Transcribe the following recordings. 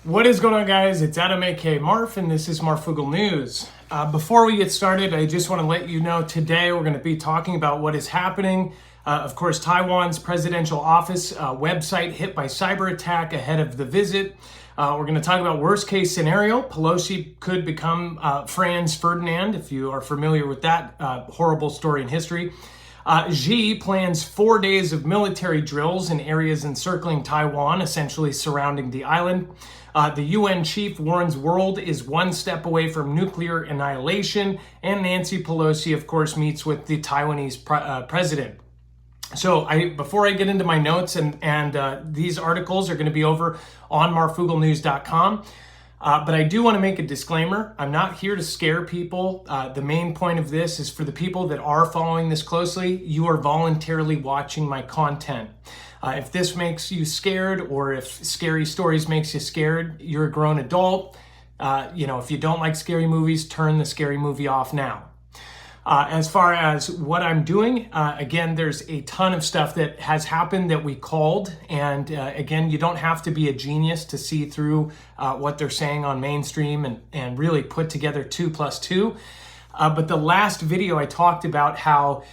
What is going on, guys? It's Adam, aka Marf, and this is Marfoogle News. Before we get started, I just want to let you know today we're going to be talking about what is happening. Of course, Taiwan's presidential office website hit by cyber attack ahead of the visit. We're going to talk about worst case scenario. Pelosi could become Franz Ferdinand, if you are familiar with that horrible story in history. Xi plans 4 days of military drills in areas encircling Taiwan, essentially surrounding the island. The UN chief warns world is one step away from nuclear annihilation. And Nancy Pelosi, of course, meets with the Taiwanese president. So before I get into my notes, and these articles are going to be over on marfooglenews.com. But I do want to make a disclaimer. I'm not here to scare people. The main point of this is for the people that are following this closely. You are voluntarily watching my content. If this makes you scared, or if scary stories makes you scared, you're a grown adult. If you don't like scary movies, turn the scary movie off now. As far as what I'm doing, again, there's a ton of stuff that has happened that we called. And again, you don't have to be a genius to see through what they're saying on mainstream and really put together 2 + 2. But the last video I talked about how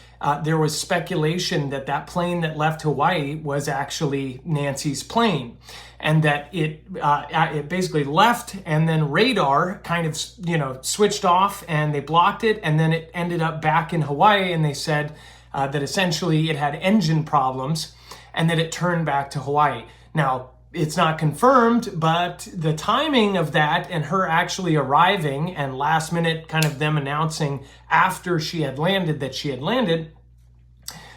there was speculation that that plane that left Hawaii was actually Nancy's plane, and that it basically left, and then radar kind of switched off and they blocked it, and then it ended up back in Hawaii, and they said that essentially it had engine problems and that it turned back to Hawaii. Now, it's not confirmed, but the timing of that and her actually arriving and last minute kind of them announcing after she had landed that she had landed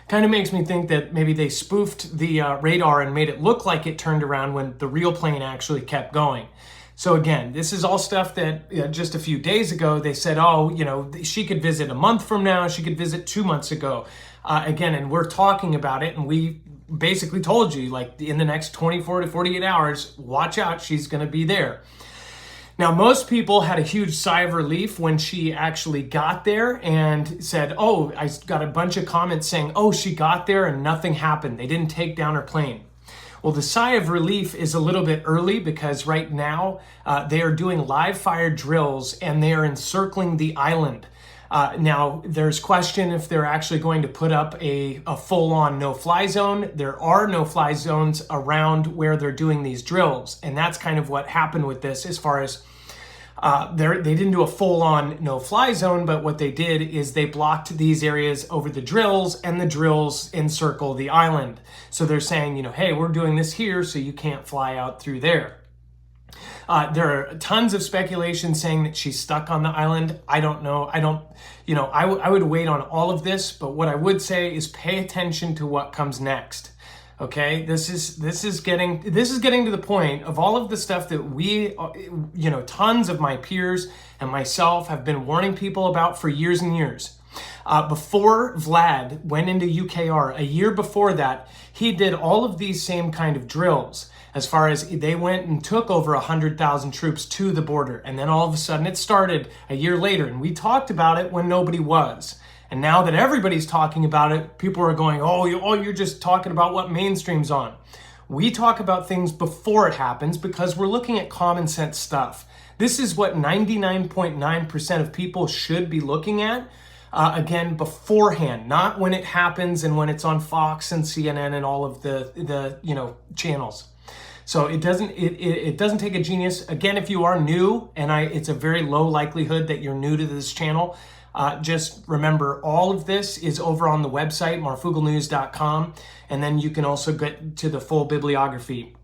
kind of makes me think that maybe they spoofed the radar and made it look like it turned around when the real plane actually kept going. So again, this is all stuff that just a few days ago they said, she could visit a month from now, she could visit 2 months ago. Again, and we're talking about it, and we basically told you, like, in the next 24 to 48 hours, watch out, she's going to be there. Now, most people had a huge sigh of relief when she actually got there and said, I got a bunch of comments saying, she got there and nothing happened. They didn't take down her plane. Well, the sigh of relief is a little bit early because right now they are doing live fire drills and they are encircling the island. Now, there's question if they're actually going to put up a full-on no-fly zone. There are no-fly zones around where they're doing these drills, and that's kind of what happened with this as far as they didn't do a full-on no-fly zone, but what they did is they blocked these areas over the drills, and the drills encircle the island. So they're saying, hey, we're doing this here, so you can't fly out through there. There are tons of speculation saying that she's stuck on the island. I don't know. I would wait on all of this, but what I would say is pay attention to what comes next. Okay, this is getting to the point of all of the stuff that we, tons of my peers and myself have been warning people about for years and years. Before Vlad went into UKR, a year before that, he did all of these same kind of drills. As far as they went and took over 100,000 troops to the border. And then all of a sudden it started a year later. And we talked about it when nobody was. And now that everybody's talking about it, people are going, you're just talking about what mainstream's on. We talk about things before it happens because we're looking at common sense stuff. This is what 99.9% of people should be looking at. Again, beforehand, not when it happens and when it's on Fox and CNN and all of the channels. So it doesn't take a genius. Again, if you are new, and it's a very low likelihood that you're new to this channel, just remember all of this is over on the website, marfooglenews.com, and then you can also get to the full bibliography.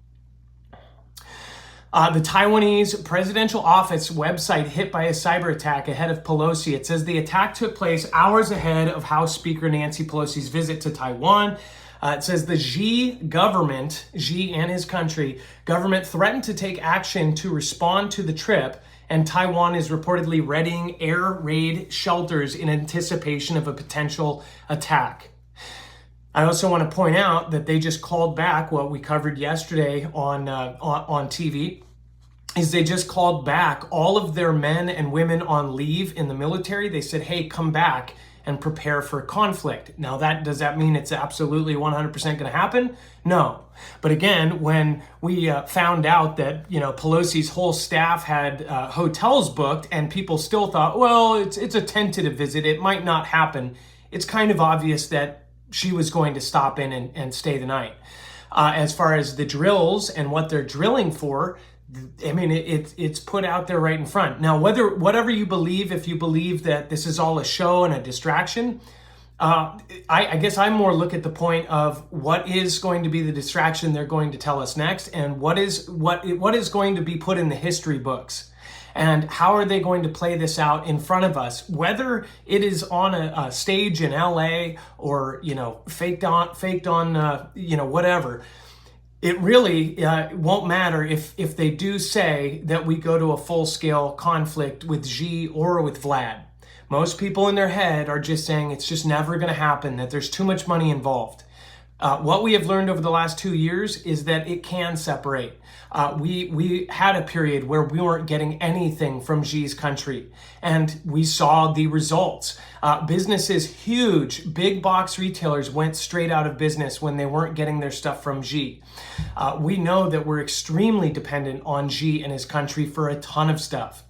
The Taiwanese presidential office website hit by a cyber attack ahead of Pelosi. It says the attack took place hours ahead of House Speaker Nancy Pelosi's visit to Taiwan. It says the Xi and his country government threatened to take action to respond to the trip, and Taiwan is reportedly readying air raid shelters in anticipation of a potential attack. I also want to point out that they just called back what we covered yesterday on TV. Is they just called back all of their men and women on leave in the military. They said, hey, come back and prepare for conflict. Now, does that mean it's absolutely 100% going to happen? No. But again, when we found out that, Pelosi's whole staff had hotels booked and people still thought, well, it's a tentative visit, it might not happen, it's kind of obvious that she was going to stop in and stay the night. As far as the drills and what they're drilling for, I mean, it's put out there right in front. Now, whatever you believe, if you believe that this is all a show and a distraction, I guess I more look at the point of what is going to be the distraction they're going to tell us next, and what is going to be put in the history books, and how are they going to play this out in front of us, whether it is on a stage in LA or faked on whatever. It really won't matter if they do say that we go to a full-scale conflict with Xi or with Vlad. Most people in their head are just saying it's just never going to happen, that there's too much money involved. What we have learned over the last 2 years is that it can separate. We had a period where we weren't getting anything from Xi's country, and we saw the results. Businesses, huge, big box retailers went straight out of business when they weren't getting their stuff from Xi. We know that we're extremely dependent on Xi and his country for a ton of stuff.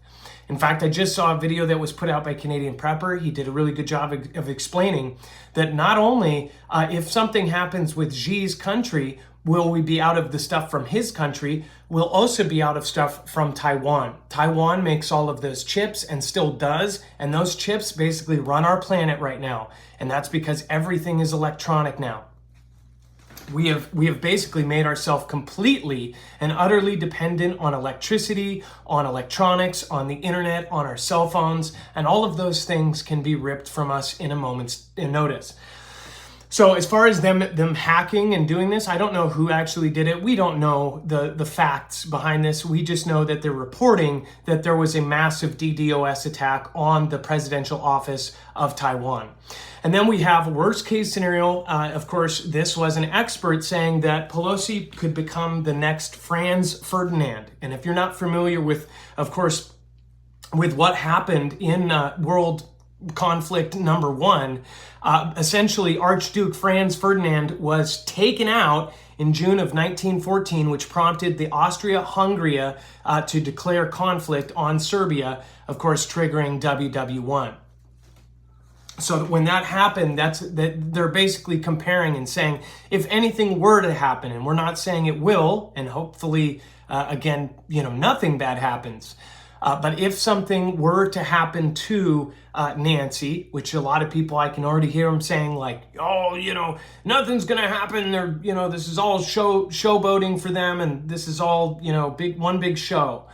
In fact, I just saw a video that was put out by Canadian Prepper. He did a really good job of explaining that not only if something happens with Xi's country, will we be out of the stuff from his country, we'll also be out of stuff from Taiwan. Taiwan makes all of those chips and still does, and those chips basically run our planet right now. And that's because everything is electronic now. We have basically made ourselves completely and utterly dependent on electricity, on electronics, on the internet, on our cell phones, and all of those things can be ripped from us in a moment's notice. So as far as them hacking and doing this, I don't know who actually did it. We don't know the facts behind this. We just know that they're reporting that there was a massive DDoS attack on the presidential office of Taiwan. And then we have worst case scenario. Of course, this was an expert saying that Pelosi could become the next Franz Ferdinand. And if you're not familiar with, of course, with what happened in World Conflict number 1, essentially Archduke Franz Ferdinand was taken out in June of 1914, which prompted the Austria-Hungary to declare conflict on Serbia, of course, triggering WW1. So when that happened, they're basically comparing and saying, if anything were to happen, and we're not saying it will, and hopefully, again, nothing bad happens. But if something were to happen to Nancy, which a lot of people, I can already hear them saying like, oh, nothing's going to happen. They're, this is all showboating for them. And this is all, one big show.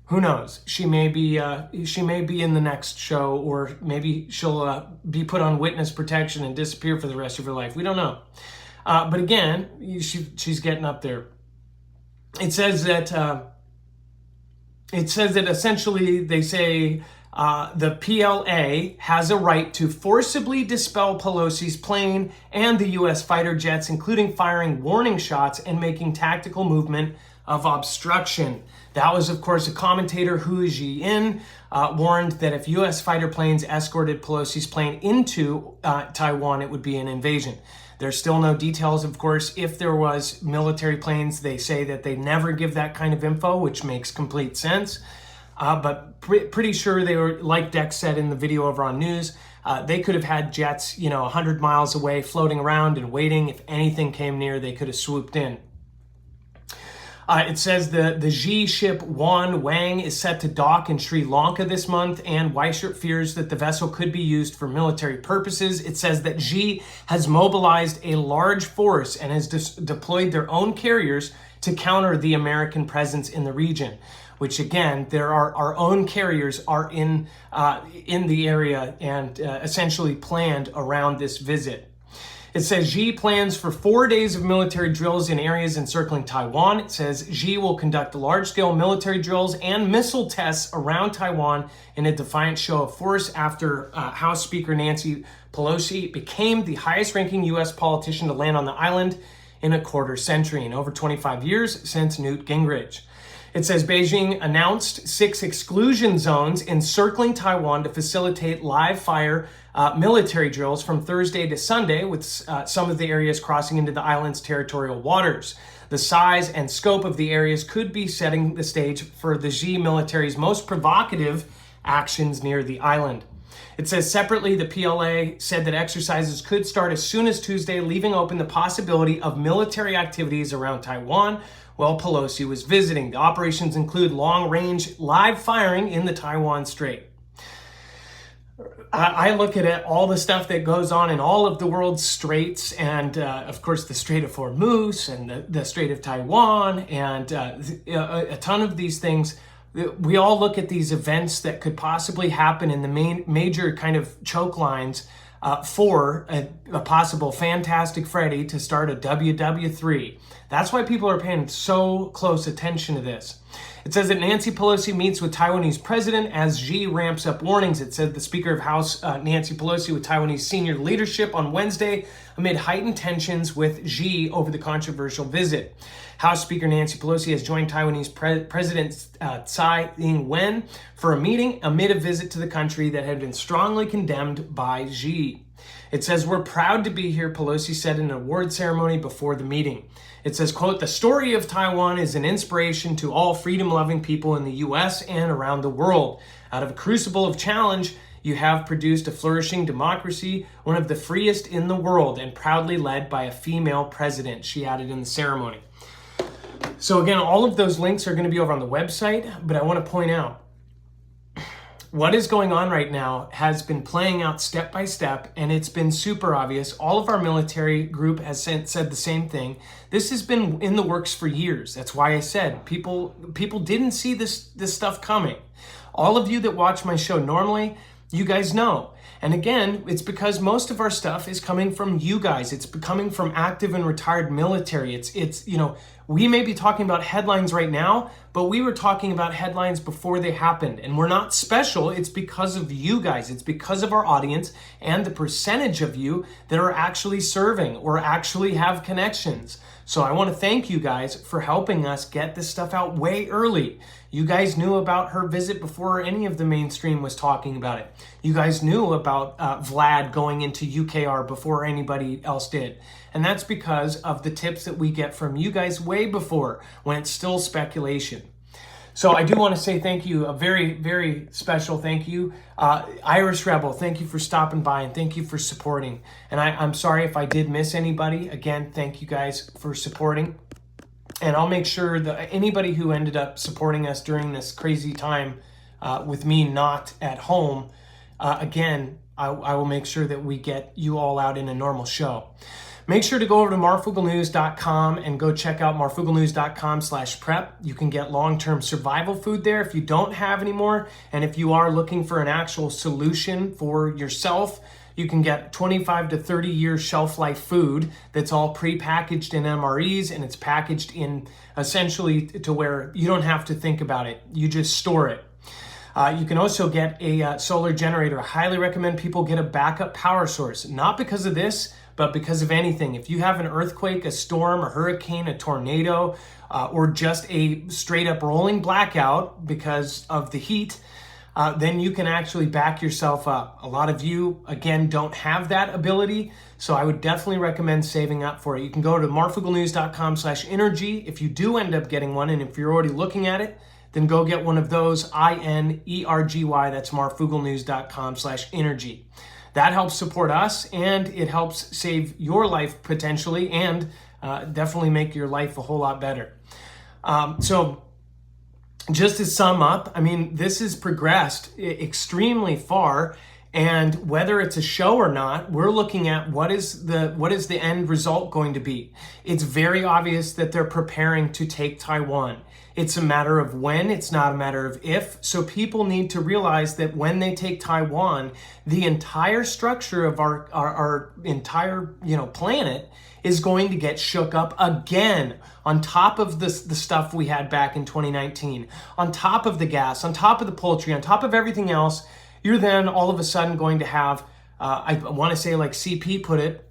Who knows? She may be in the next show, or maybe she'll be put on witness protection and disappear for the rest of her life. We don't know. But again, she's getting up there. It says that essentially they say the PLA has a right to forcibly dispel Pelosi's plane and the U.S. fighter jets, including firing warning shots and making tactical movement of obstruction. That was, of course, a commentator, Hu Ji-in, warned that if U.S. fighter planes escorted Pelosi's plane into Taiwan, it would be an invasion. There's still no details, of course. If there was military planes, they say that they never give that kind of info, which makes complete sense. But pretty sure they were, like Dex said in the video over on news, they could have had jets, 100 miles away floating around and waiting. If anything came near, they could have swooped in. It says the Xi ship Wan Wang is set to dock in Sri Lanka this month, and Weishart fears that the vessel could be used for military purposes. It says that Xi has mobilized a large force and has deployed their own carriers to counter the American presence in the region, which again, our own carriers are in the area and essentially planned around this visit. It says Xi plans for 4 days of military drills in areas encircling Taiwan. It says Xi will conduct large-scale military drills and missile tests around Taiwan in a defiant show of force after House Speaker Nancy Pelosi became the highest-ranking U.S. politician to land on the island in a quarter century, in over 25 years since Newt Gingrich. It says Beijing announced 6 exclusion zones encircling Taiwan to facilitate live fire military drills from Thursday to Sunday, with some of the areas crossing into the island's territorial waters. The size and scope of the areas could be setting the stage for the Xi military's most provocative actions near the island. It says separately, the PLA said that exercises could start as soon as Tuesday, leaving open the possibility of military activities around Taiwan while Pelosi was visiting. The operations include long-range live firing in the Taiwan Strait. I look at it, all the stuff that goes on in all of the world's straits, and of course the Strait of Hormuz and the Strait of Taiwan, and a ton of these things. We all look at these events that could possibly happen in the major kind of choke lines for a possible Fantastic Freddy to start a WW3. That's why people are paying so close attention to this. It says that Nancy Pelosi meets with Taiwanese president as Xi ramps up warnings. It said the Speaker of House, Nancy Pelosi, with Taiwanese senior leadership on Wednesday amid heightened tensions with Xi over the controversial visit. House Speaker Nancy Pelosi has joined Taiwanese President Tsai Ing-wen for a meeting amid a visit to the country that had been strongly condemned by Xi. It says, "We're proud to be here," Pelosi said in an award ceremony before the meeting. It says, quote, "The story of Taiwan is an inspiration to all freedom-loving people in the U.S. and around the world. Out of a crucible of challenge, you have produced a flourishing democracy, one of the freest in the world, and proudly led by a female president," she added in the ceremony. So again, all of those links are going to be over on the website, but I want to point out what is going on right now has been playing out step by step, and it's been super obvious. All of our military group has said the same thing. This has been in the works for years. That's why I said people didn't see this stuff coming. All of you that watch my show normally, you guys know. And again, it's because most of our stuff is coming from you guys. It's coming from active and retired military. It's we may be talking about headlines right now, but we were talking about headlines before they happened. And we're not special. It's because of you guys. It's because of our audience and the percentage of you that are actually serving or actually have connections. So I want to thank you guys for helping us get this stuff out way early. You guys knew about her visit before any of the mainstream was talking about it. You guys knew about Vlad going into UKR before anybody else did. And that's because of the tips that we get from you guys way before, when it's still speculation. So I do want to say thank you, a very, very special thank you. Irish Rebel, thank you for stopping by and thank you for supporting. And I'm sorry if I did miss anybody. Again, thank you guys for supporting. And I'll make sure that anybody who ended up supporting us during this crazy time with me not at home, again, I will make sure that we get you all out in a normal show. Make sure to go over to marfooglenews.com and go check out marfooglenews.com/prep. You can get long-term survival food there if you don't have any more. And if you are looking for an actual solution for yourself, you can get 25 to 30 year shelf life food that's all pre-packaged in MREs, and it's packaged in essentially to where you don't have to think about it. You just store it. You can also get a solar generator. I highly recommend people get a backup power source, not because of this, but because of anything. If you have an earthquake, a storm, a hurricane, a tornado, or just a straight up rolling blackout because of the heat, then you can actually back yourself up. A lot of you, again, don't have that ability, so I would definitely recommend saving up for it. You can go to marfooglenews.com/energy if you do end up getting one, and if you're already looking at it, then go get one of those, INERGY, that's marfooglenews.com/energy. That helps support us, and it helps save your life potentially, and definitely make your life a whole lot better. So just to sum up, I mean, this has progressed extremely far, and whether it's a show or not, we're looking at what is the end result going to be. It's very obvious that they're preparing to take Taiwan. It's a matter of when, it's not a matter of if. So people need to realize that when they take Taiwan, the entire structure of our entire planet is going to get shook up again, on top of the stuff we had back in 2019, on top of the gas, on top of the poultry, on top of everything else. You're then all of a sudden going to have, I want to say like CP put it,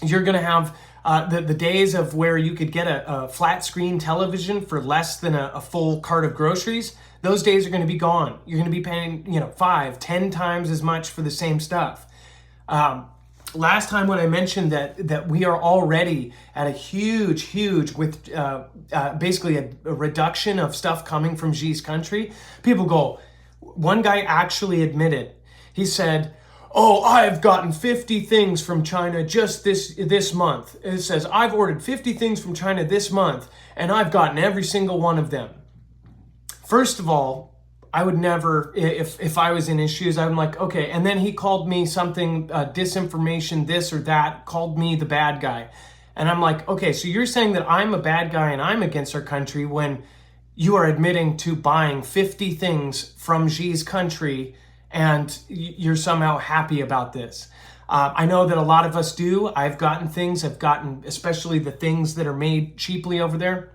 you're going to have The days of where you could get a flat screen television for less than a full cart of groceries, those days are going to be gone. You're going to be paying, 5-10 times as much for the same stuff. Last time when I mentioned that we are already at a huge with basically a reduction of stuff coming from Xi's country, people go, one guy actually admitted, he said, "Oh, I've gotten 50 things from China just this month." It says, "I've ordered 50 things from China this month, and I've gotten every single one of them." First of all, I would never, if I was in his shoes, I'm like, okay. And then he called me something, disinformation, this or that, called me the bad guy. And I'm like, okay, so you're saying that I'm a bad guy and I'm against our country when you are admitting to buying 50 things from Xi's country and you're somehow happy about this. I know that a lot of us do. I've gotten especially the things that are made cheaply over there.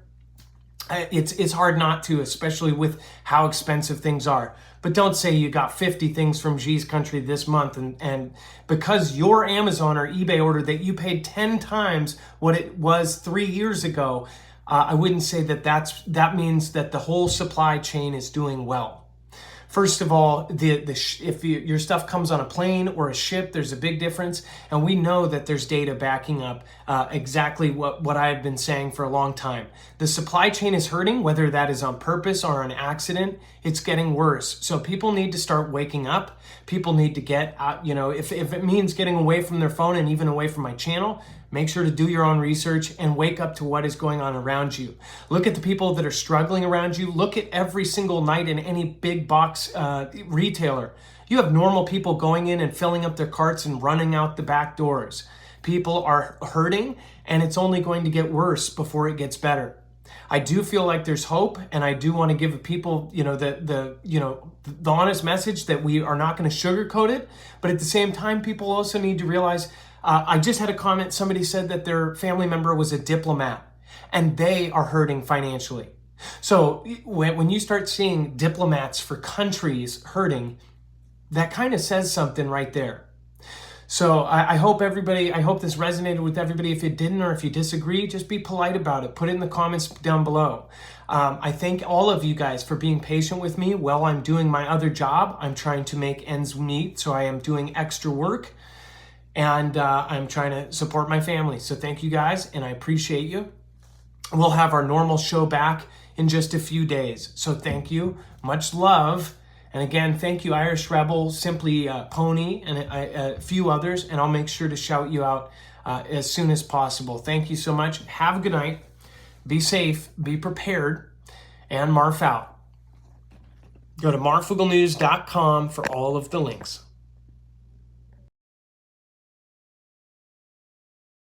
It's hard not to, especially with how expensive things are. But don't say you got 50 things from Xi's country this month and because your Amazon or eBay order that you paid 10 times what it was 3 years ago, I wouldn't say that means that the whole supply chain is doing well. First of all, if your stuff comes on a plane or a ship, there's a big difference. And we know that there's data backing up exactly what I've been saying for a long time. The supply chain is hurting, whether that is on purpose or an accident, it's getting worse. So people need to start waking up. People need to get, if it means getting away from their phone and even away from my channel, make sure to do your own research and wake up to what is going on around you. Look at the people that are struggling around you. Look at every single night in any big box retailer. You have normal people going in and filling up their carts and running out the back doors. People are hurting and it's only going to get worse before it gets better. I do feel like there's hope, and I do want to give people, the honest message that we are not going to sugarcoat it. But at the same time, people also need to realize. I just had a comment. Somebody said that their family member was a diplomat, and they are hurting financially. So when you start seeing diplomats for countries hurting, that kind of says something right there. So I hope this resonated with everybody. If it didn't, or if you disagree, just be polite about it. Put it in the comments down below. I thank all of you guys for being patient with me while I'm doing my other job. I'm trying to make ends meet, so I am doing extra work, and I'm trying to support my family. So thank you guys, and I appreciate you. We'll have our normal show back in just a few days. So thank you. Much love. And again, thank you, Irish Rebel, Simply Pony, and a few others. And I'll make sure to shout you out as soon as possible. Thank you so much. Have a good night. Be safe. Be prepared. And Marf out. Go to marfooglenews.com for all of the links.